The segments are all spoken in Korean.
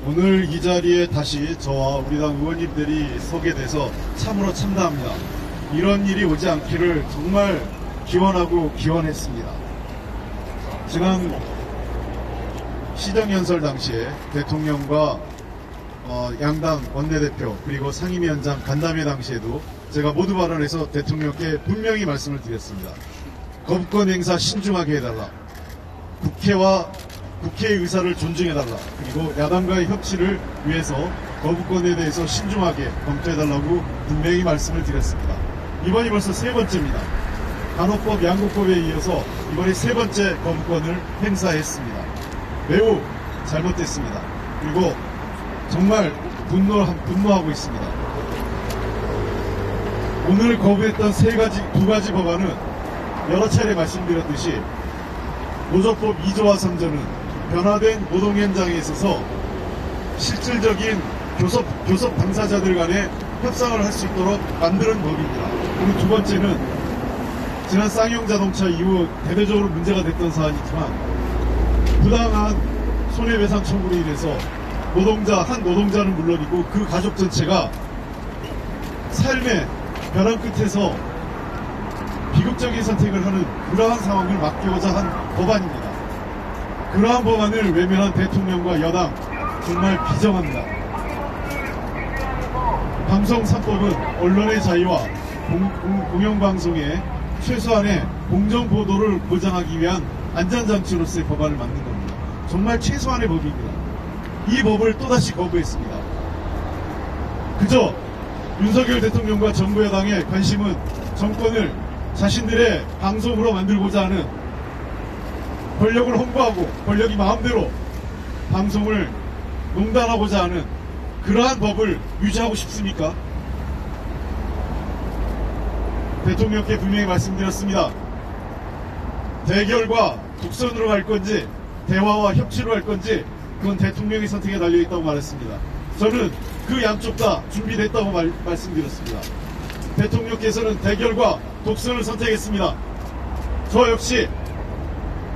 오늘 이 자리에 다시 저와 우리 당 의원님들이 서게 돼서 참으로 참담합니다. 이런 일이 오지 않기를 정말 기원하고 기원했습니다. 지난 시정연설 당시에 대통령과 양당 원내대표 그리고 상임위원장 간담회 당시에도 제가 모두 발언해서 대통령께 분명히 말씀을 드렸습니다. 거부권 행사 신중하게 해달라. 국회의 의사를 존중해달라. 그리고 야당과의 협치를 위해서 거부권에 대해서 신중하게 검토해달라고 분명히 말씀을 드렸습니다. 이번이 벌써 세 번째입니다. 간호법 양국법에 이어서 이번이 세 번째 거부권을 행사했습니다. 매우 잘못됐습니다. 그리고 정말 분노하고 있습니다. 오늘 거부했던 두 가지 법안은 여러 차례 말씀드렸듯이 노조법 2조와 3조는 변화된 노동 현장에 있어서 실질적인 교섭 당사자들 간의 협상을 할 수 있도록 만드는 법입니다. 그리고 두 번째는 지난 쌍용 자동차 이후 대대적으로 문제가 됐던 사안이지만 부당한 손해배상 청구로 인해서 한 노동자는 물론이고 그 가족 전체가 삶의 벼랑 끝에서 비극적인 선택을 하는 그러한 상황을 막기고자 한 법안입니다. 그러한 법안을 외면한 대통령과 여당 정말 비정합니다. 방송 3법은 언론의 자유와 공영방송의 최소한의 공정보도를 보장하기 위한 안전장치로서의 법안을 만든 겁니다. 정말 최소한의 법입니다. 이 법을 또다시 거부했습니다. 그저 윤석열 대통령과 정부 여당의 관심은 정권을 자신들의 방송으로 만들고자 하는 권력을 홍보하고 권력이 마음대로 방송을 농단하고자 하는 그러한 법을 유지하고 싶습니까? 대통령께 분명히 말씀드렸습니다. 대결과 독선으로 갈 건지 대화와 협치로 갈 건지 그건 대통령의 선택에 달려있다고 말했습니다. 저는 그 양쪽 다 준비됐다고 말씀드렸습니다. 대통령께서는 대결과 독선을 선택했습니다. 저 역시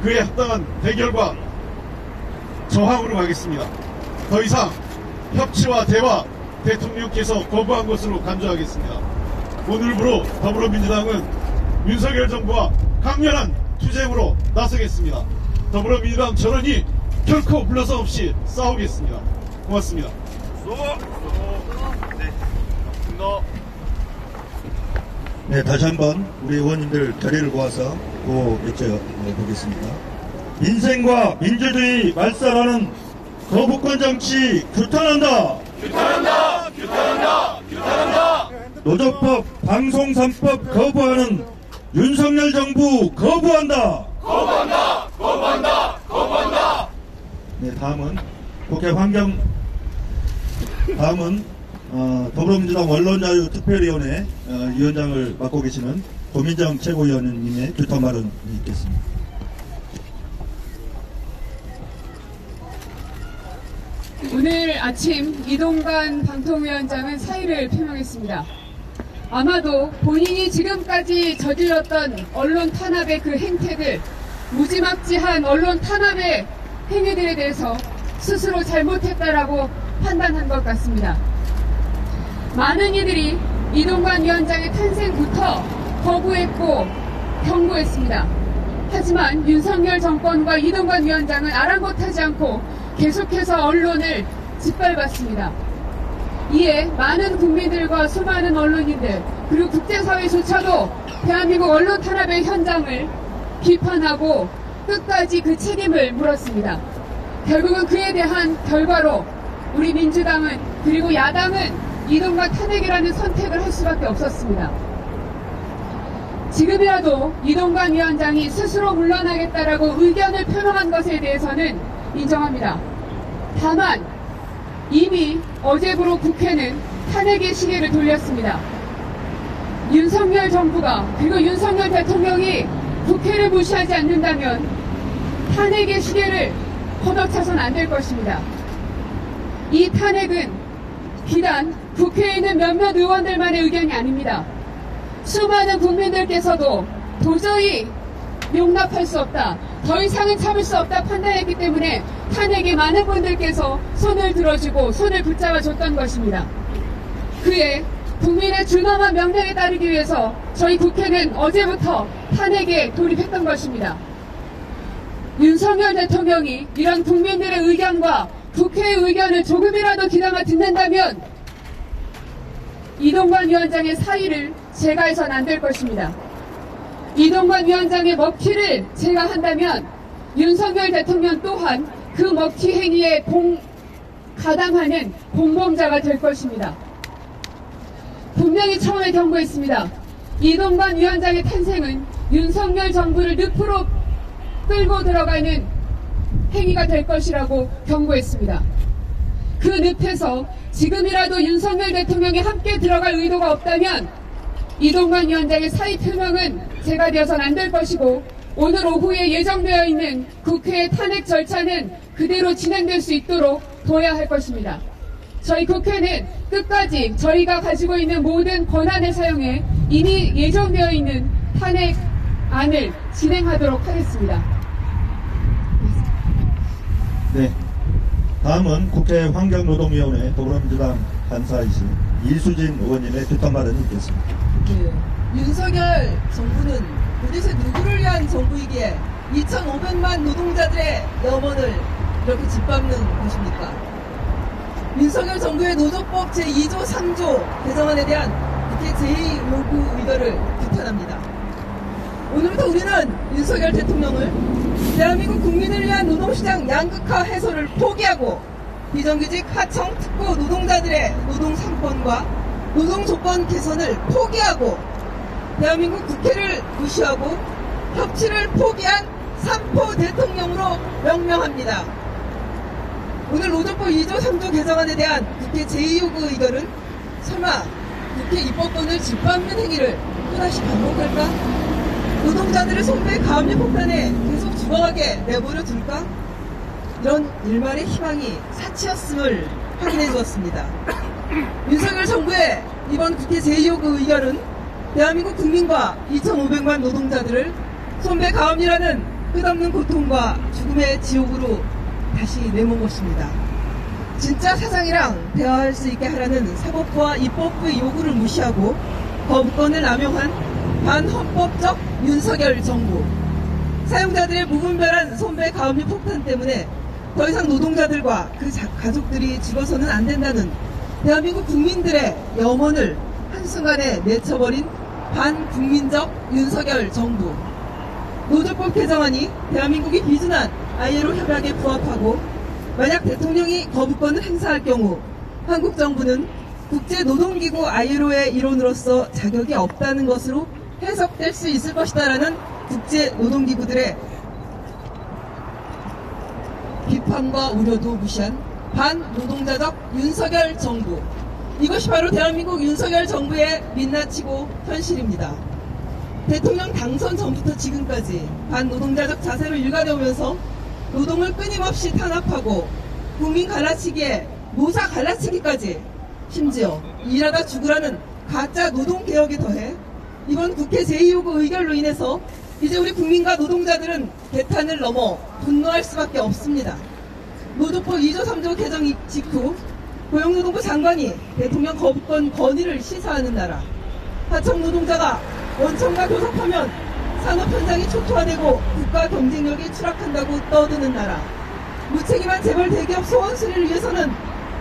그에 합당한 대결과 저항으로 가겠습니다. 더 이상 협치와 대화 대통령께서 거부한 것으로 간주하겠습니다. 오늘부로 더불어민주당은 윤석열 정부와 강렬한 투쟁으로 나서겠습니다. 더불어민주당 전원이 결코 물러서 없이 싸우겠습니다. 고맙습니다. 네, 다시 한번 우리 의원님들 자리를 모아서 여쭤보겠습니다. 민생과 민주주의 말살하는 거부권 정치 규탄한다. 규탄한다! 규탄한다! 규탄한다! 노조법, 방송 3법 거부하는 윤석열 정부 거부한다. 거부한다! 거부한다! 거부한다! 네, 다음은 더불어민주당 언론자유 특별위원회 위원장을 맡고 계시는 고민정 최고위원님의 규탄 발언이 있겠습니다. 오늘 아침 이동관 방통위원장은 사의를 표명했습니다. 아마도 본인이 지금까지 저질렀던 언론 탄압의 그 행태들, 무지막지한 언론 탄압의 행위들에 대해서 스스로 잘못했다라고 판단한 것 같습니다. 많은 이들이 이동관 위원장의 탄생부터 거부했고 경고했습니다. 하지만 윤석열 정권과 이동관 위원장은 아랑곳하지 않고 계속해서 언론을 짓밟았습니다. 이에 많은 국민들과 수많은 언론인들 그리고 국제사회조차도 대한민국 언론 탄압의 현장을 비판하고 끝까지 그 책임을 물었습니다. 결국은 그에 대한 결과로 우리 민주당은 그리고 야당은 이동관 탄핵이라는 선택을 할 수밖에 없었습니다. 지금이라도 이동관 위원장이 스스로 물러나겠다라고 의견을 표명한 것에 대해서는 인정합니다. 다만 이미 어제부로 국회는 탄핵의 시계를 돌렸습니다. 윤석열 정부가 그리고 윤석열 대통령이 국회를 무시하지 않는다면 탄핵의 시계를 걷어차서는 안 될 것입니다. 이 탄핵은 비단 국회에 있는 몇몇 의원들만의 의견이 아닙니다. 수많은 국민들께서도 도저히 용납할 수 없다, 더 이상은 참을 수 없다 판단했기 때문에 탄핵에 많은 분들께서 손을 들어주고 손을 붙잡아 줬던 것입니다. 그에 국민의 준엄한 명령에 따르기 위해서 저희 국회는 어제부터 탄핵에 돌입했던 것입니다. 윤석열 대통령이 이런 국민들의 의견과 국회의 의견을 조금이라도 귀담아 듣는다면 이동관 위원장의 사의를 제가 해선 안 될 것입니다. 이동관 위원장의 먹튀를 제가 한다면 윤석열 대통령 또한 그 먹튀 행위에 가담하는 공범자가 될 것입니다. 분명히 처음에 경고했습니다. 이동관 위원장의 탄생은 윤석열 정부를 늪으로 끌고 들어가는 행위가 될 것이라고 경고했습니다. 그 늪에서 지금이라도 윤석열 대통령이 함께 들어갈 의도가 없다면 이동관 위원장의 사의 표명은 제가 되어서는 안 될 것이고 오늘 오후에 예정되어 있는 국회의 탄핵 절차는 그대로 진행될 수 있도록 둬야 할 것입니다. 저희 국회는 끝까지 저희가 가지고 있는 모든 권한을 사용해 이미 예정되어 있는 탄핵안을 진행하도록 하겠습니다. 네. 다음은 국회 환경노동위원회 더불어민주당 간사이신 이수진 의원님의 규탄 발언이 있겠습니다. 네. 윤석열 정부는 도대체 누구를 위한 정부이기에 2,500만 노동자들의 염원을 이렇게 짓밟는 것입니까? 윤석열 정부의 노조법 제2조 3조 개정안에 대한 국회 제2요구 의결을 규탄합니다. 오늘부터 우리는 윤석열 대통령을 대한민국 국민을 위한 노동시장 양극화 해소를 포기하고 비정규직 하청 특고 노동자들의 노동 3권과 노동 조건 개선을 포기하고 대한민국 국회를 무시하고 협치를 포기한 삼포 대통령으로 명명합니다. 오늘 노조법 2조 3조 개정안에 대한 국회 제2요구 의결은 설마 국회 입법권을 짓밟는 행위를 또다시 반복할까? 노동자들을 손배 가압류 폭탄에 계속 죽어가게 내버려 둘까? 이런 일말의 희망이 사치였음을 확인해 주었습니다. 윤석열 정부의 이번 국회 제2요구 의결은 대한민국 국민과 2,500만 노동자들을 손배 가압류라는 끝없는 고통과 죽음의 지옥으로 다시 내몬 것입니다. 진짜 사장이랑 대화할 수 있게 하라는 사법부와 입법부의 요구를 무시하고 거부권을 남용한 반헌법적 윤석열 정부. 사용자들의 무분별한 손배 가압류 폭탄 때문에 더 이상 노동자들과 그 가족들이 죽어서는 안 된다는 대한민국 국민들의 염원을 한순간에 내쳐버린 반국민적 윤석열 정부. 노조법 개정안이 대한민국이 비준한 ILO 협약에 부합하고 만약 대통령이 거부권을 행사할 경우 한국 정부는 국제노동기구 ILO의 일원으로서 자격이 없다는 것으로 해석될 수 있을 것이다라는 국제노동기구들의 비판과 우려도 무시한 반노동자적 윤석열 정부. 이것이 바로 대한민국 윤석열 정부의 민낯이고 현실입니다. 대통령 당선 전부터 지금까지 반노동자적 자세를 일관해오면서 노동을 끊임없이 탄압하고 국민 갈라치기에 노사 갈라치기까지 심지어 일하다 죽으라는 가짜 노동개혁에 더해 이번 국회 제2요구 의결로 인해서 이제 우리 국민과 노동자들은 개탄을 넘어 분노할 수밖에 없습니다. 노조법 2조 3조 개정 직후 고용노동부 장관이 대통령 거부권 건의를 시사하는 나라, 하청 노동자가 원청과 교섭하면 산업 현장이 초토화되고 국가 경쟁력이 추락한다고 떠드는 나라, 무책임한 재벌 대기업 소원 수리를 위해서는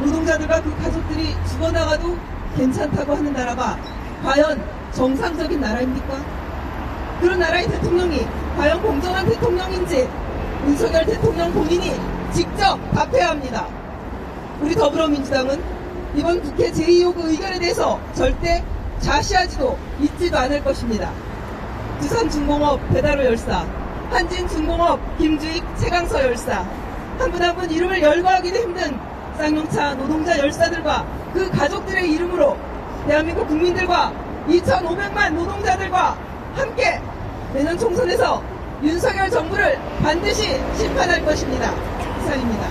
노동자들과 그 가족들이 죽어나가도 괜찮다고 하는 나라가 과연 정상적인 나라입니까? 그런 나라의 대통령이 과연 공정한 대통령인지 윤석열 대통령 본인이 직접 답해야 합니다. 우리 더불어민주당은 이번 국회 제2요구 의결에 대해서 절대 좌시하지도 잊지도 않을 것입니다. 두산중공업 배달호 열사, 한진중공업 김주익 최강서 열사, 한 분 한 분 이름을 열거하기도 힘든 쌍용차 노동자 열사들과 그 가족들의 이름으로 대한민국 국민들과 2,500만 노동자들과 함께 내년 총선에서 윤석열 정부를 반드시 심판할 것입니다. 이상입니다.